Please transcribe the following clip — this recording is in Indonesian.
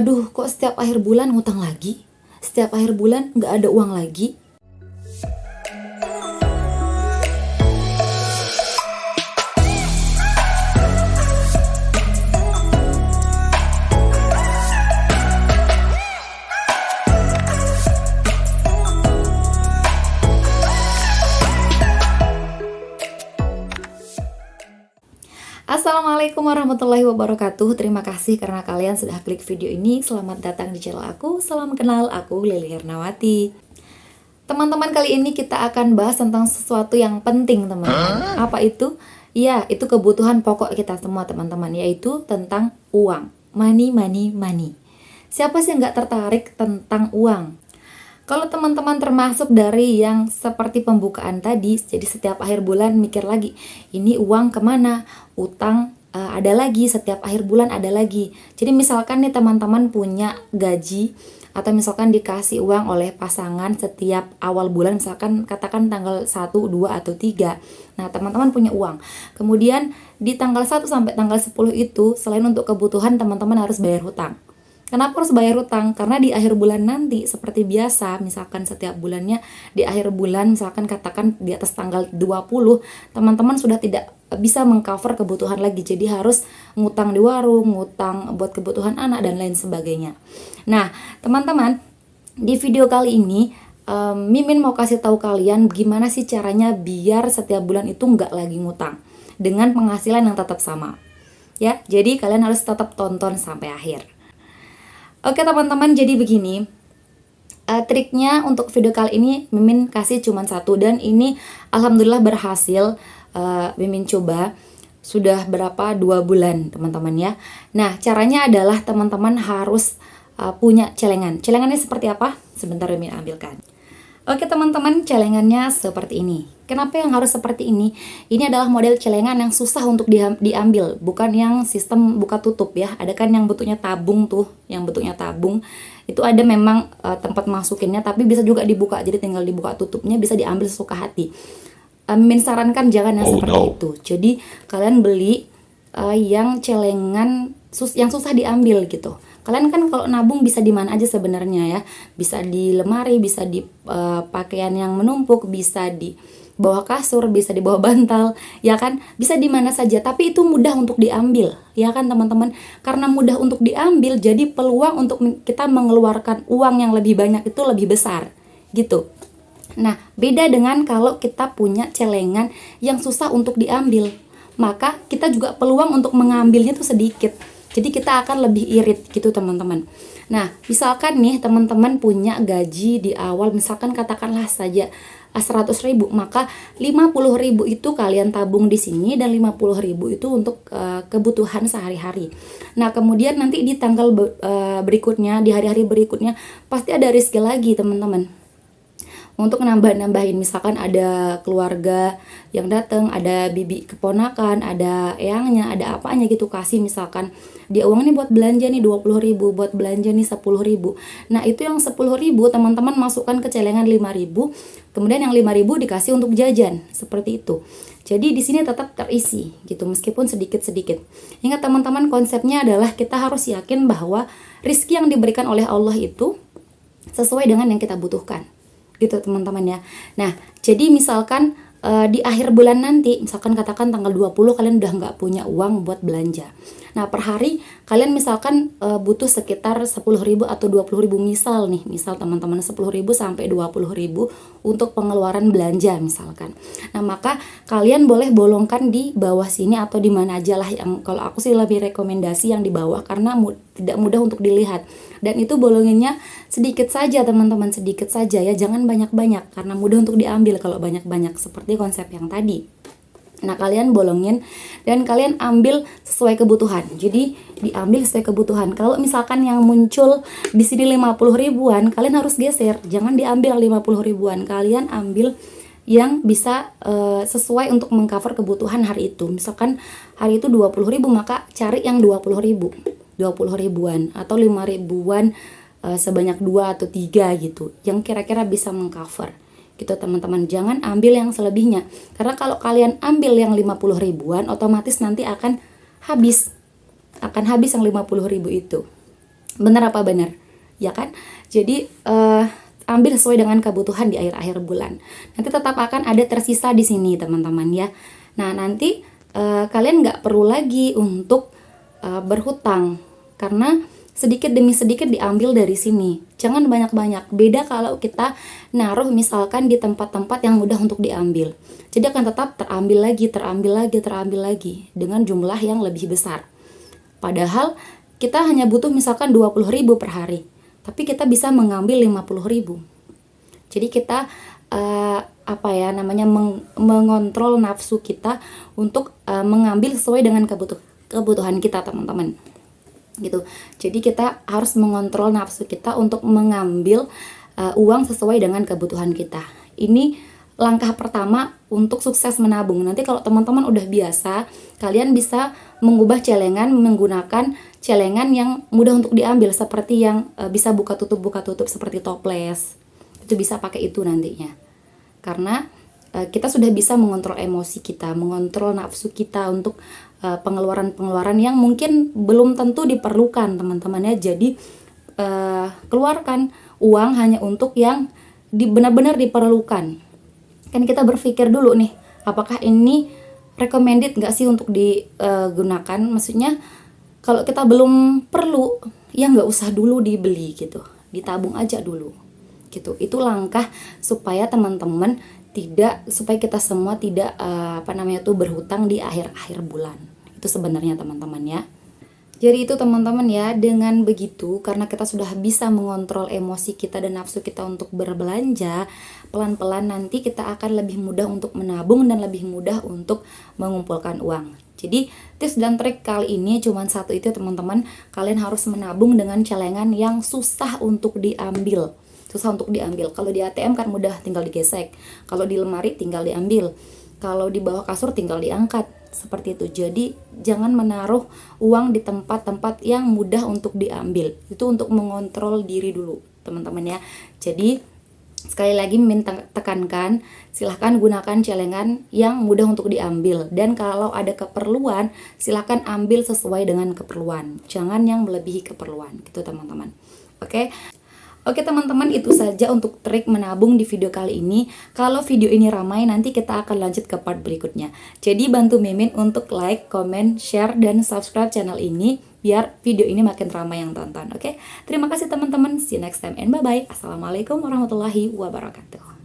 Aduh, kok setiap akhir bulan ngutang lagi? Setiap akhir bulan nggak ada uang lagi? Assalamualaikum warahmatullahi wabarakatuh. Terima kasih karena kalian sudah klik video ini. Selamat datang di channel aku. Salam kenal, aku Lily Hernawati. Teman-teman, kali ini kita akan bahas tentang sesuatu yang penting, teman-teman. Apa itu? Ya, itu kebutuhan pokok kita semua, teman-teman, yaitu tentang uang. Money, money, money. Siapa sih yang nggak tertarik tentang uang? Kalau teman-teman termasuk dari yang seperti pembukaan tadi, jadi setiap akhir bulan mikir lagi, ini uang kemana? Utang ada lagi, setiap akhir bulan ada lagi. Jadi misalkan nih teman-teman punya gaji, atau misalkan dikasih uang oleh pasangan setiap awal bulan, misalkan katakan tanggal 1, 2, atau 3. Nah, teman-teman punya uang. Kemudian di tanggal 1 sampai tanggal 10 itu, selain untuk kebutuhan, teman-teman harus bayar hutang. Kenapa harus bayar hutang? Karena di akhir bulan nanti, seperti biasa, misalkan setiap bulannya di akhir bulan, misalkan katakan di atas tanggal 20, teman-teman sudah tidak bisa mengcover kebutuhan lagi. Jadi harus ngutang di warung, ngutang buat kebutuhan anak, dan lain sebagainya. Nah, teman-teman, di video kali ini, Mimin mau kasih tahu kalian gimana sih caranya biar setiap bulan itu nggak lagi ngutang, dengan penghasilan yang tetap sama. Ya, jadi kalian harus tetap tonton sampai akhir. Oke teman-teman, jadi begini, triknya untuk video kali ini Mimin kasih cuma satu, dan ini alhamdulillah berhasil. Mimin coba sudah berapa, 2 bulan teman-teman ya. Nah, caranya adalah teman-teman harus punya celengan. Celengannya seperti apa? Sebentar Mimin ambilkan. Oke teman-teman, celengannya seperti ini. Kenapa yang harus seperti ini? Ini adalah model celengan yang susah untuk diambil, bukan yang sistem buka tutup ya. Ada kan yang bentuknya tabung tuh, yang bentuknya tabung. Itu ada memang tempat masukinnya, tapi bisa juga dibuka. Jadi tinggal dibuka tutupnya, bisa diambil sesuka hati. Mimin sarankan jangan yang seperti itu. Jadi kalian beli yang celengan yang susah diambil gitu. Kalian kan kalau nabung bisa di mana aja sebenarnya ya. Bisa di lemari, bisa di pakaian yang menumpuk, bisa di bawah kasur, bisa di bawah bantal, ya kan? Bisa di mana saja, tapi itu mudah untuk diambil, ya kan teman-teman? Karena mudah untuk diambil, jadi peluang untuk kita mengeluarkan uang yang lebih banyak itu lebih besar, gitu. Nah, beda dengan kalau kita punya celengan yang susah untuk diambil, maka kita juga peluang untuk mengambilnya itu sedikit. Jadi kita akan lebih irit gitu teman-teman. Nah, misalkan nih teman-teman punya gaji di awal, misalkan katakanlah saja 100.000, maka 50.000 itu kalian tabung di sini, dan 50.000 itu untuk kebutuhan sehari-hari. Nah, kemudian nanti di tanggal berikutnya, di hari-hari berikutnya pasti ada rezeki lagi teman-teman. Untuk nambah-nambahin, misalkan ada keluarga yang datang, ada bibi keponakan, ada eyangnya, ada apanya gitu, kasih misalkan dia uang nih buat belanja nih 20.000, buat belanja nih 10.000. Nah, itu yang 10.000 teman-teman masukkan ke celengan 5.000, kemudian yang 5.000 dikasih untuk jajan, seperti itu. Jadi di sini tetap terisi gitu, meskipun sedikit-sedikit. Ingat teman-teman, konsepnya adalah kita harus yakin bahwa rezeki yang diberikan oleh Allah itu sesuai dengan yang kita butuhkan, gitu teman-teman ya. Nah, jadi misalkan di akhir bulan nanti, misalkan katakan tanggal 20 kalian udah nggak punya uang buat belanja. Nah, per hari kalian misalkan butuh sekitar 10.000 atau 20.000, misal teman-teman 10.000 sampai 20.000 untuk pengeluaran belanja misalkan. Nah, maka kalian boleh bolongkan di bawah sini atau di mana aja lah, yang kalau aku sih lebih rekomendasi yang di bawah karena tidak mudah untuk dilihat. Dan itu bolonginnya sedikit saja teman-teman, sedikit saja ya, jangan banyak-banyak karena mudah untuk diambil kalau banyak-banyak, seperti konsep yang tadi. Nah, kalian bolongin dan kalian ambil sesuai kebutuhan. Jadi diambil sesuai kebutuhan. Kalau misalkan yang muncul di sini 50.000-an, kalian harus geser. Jangan diambil 50.000-an. Kalian ambil yang bisa sesuai untuk mengcover kebutuhan hari itu. Misalkan hari itu 20.000, maka cari yang 20.000. 20.000-an atau 5.000-an, sebanyak 2 atau 3 gitu, yang kira-kira bisa mengcover gitu teman-teman. Jangan ambil yang selebihnya, karena kalau kalian ambil yang 50.000-an, otomatis nanti akan habis yang 50.000 itu. Benar apa benar? Ya kan? Jadi ambil sesuai dengan kebutuhan di akhir-akhir bulan. Nanti tetap akan ada tersisa di sini teman-teman ya. Nah nanti kalian nggak perlu lagi untuk berhutang, karena sedikit demi sedikit diambil dari sini. Jangan banyak-banyak. Beda kalau kita naruh misalkan di tempat-tempat yang mudah untuk diambil. Jadi akan tetap terambil lagi, terambil lagi, terambil lagi dengan jumlah yang lebih besar. Padahal kita hanya butuh misalkan 20.000 per hari, tapi kita bisa mengambil 50.000. Jadi kita mengontrol nafsu kita untuk mengambil sesuai dengan kebutuhan kita teman-teman. Gitu. Jadi kita harus mengontrol nafsu kita untuk mengambil uang sesuai dengan kebutuhan kita. Ini langkah pertama untuk sukses menabung. Nanti kalau teman-teman udah biasa, kalian bisa mengubah celengan menggunakan celengan yang mudah untuk diambil, seperti yang bisa buka tutup seperti toples. Itu bisa pakai itu nantinya. Karena kita sudah bisa mengontrol emosi kita, mengontrol nafsu kita untuk pengeluaran-pengeluaran yang mungkin belum tentu diperlukan teman-teman ya. Jadi keluarkan uang hanya untuk yang benar-benar diperlukan. Kan kita berpikir dulu nih, apakah ini recommended nggak sih untuk digunakan? Maksudnya kalau kita belum perlu, ya nggak usah dulu dibeli gitu, ditabung aja dulu gitu. Itu langkah supaya teman-teman supaya kita semua tidak berhutang di akhir-akhir bulan. Itu sebenarnya teman-teman ya. Jadi itu teman-teman ya, dengan begitu karena kita sudah bisa mengontrol emosi kita dan nafsu kita untuk berbelanja, pelan-pelan nanti kita akan lebih mudah untuk menabung dan lebih mudah untuk mengumpulkan uang. Jadi tips dan trik kali ini cuma satu itu teman-teman, kalian harus menabung dengan celengan yang susah untuk diambil. Kalau di ATM kan mudah, tinggal digesek. Kalau di lemari tinggal diambil. Kalau di bawah kasur tinggal diangkat. Seperti itu. Jadi jangan menaruh uang di tempat-tempat yang mudah untuk diambil. Itu untuk mengontrol diri dulu, teman-teman ya. Jadi sekali lagi tekankan, silahkan gunakan celengan yang mudah untuk diambil. Dan kalau ada keperluan, silahkan ambil sesuai dengan keperluan. Jangan yang melebihi keperluan, gitu teman-teman. Oke teman-teman, itu saja untuk trik menabung di video kali ini. Kalau video ini ramai, nanti kita akan lanjut ke part berikutnya. Jadi bantu Mimin untuk like, comment, share, dan subscribe channel ini biar video ini makin ramai yang tonton. Oke, terima kasih teman-teman. See you next time and bye-bye. Assalamualaikum warahmatullahi wabarakatuh.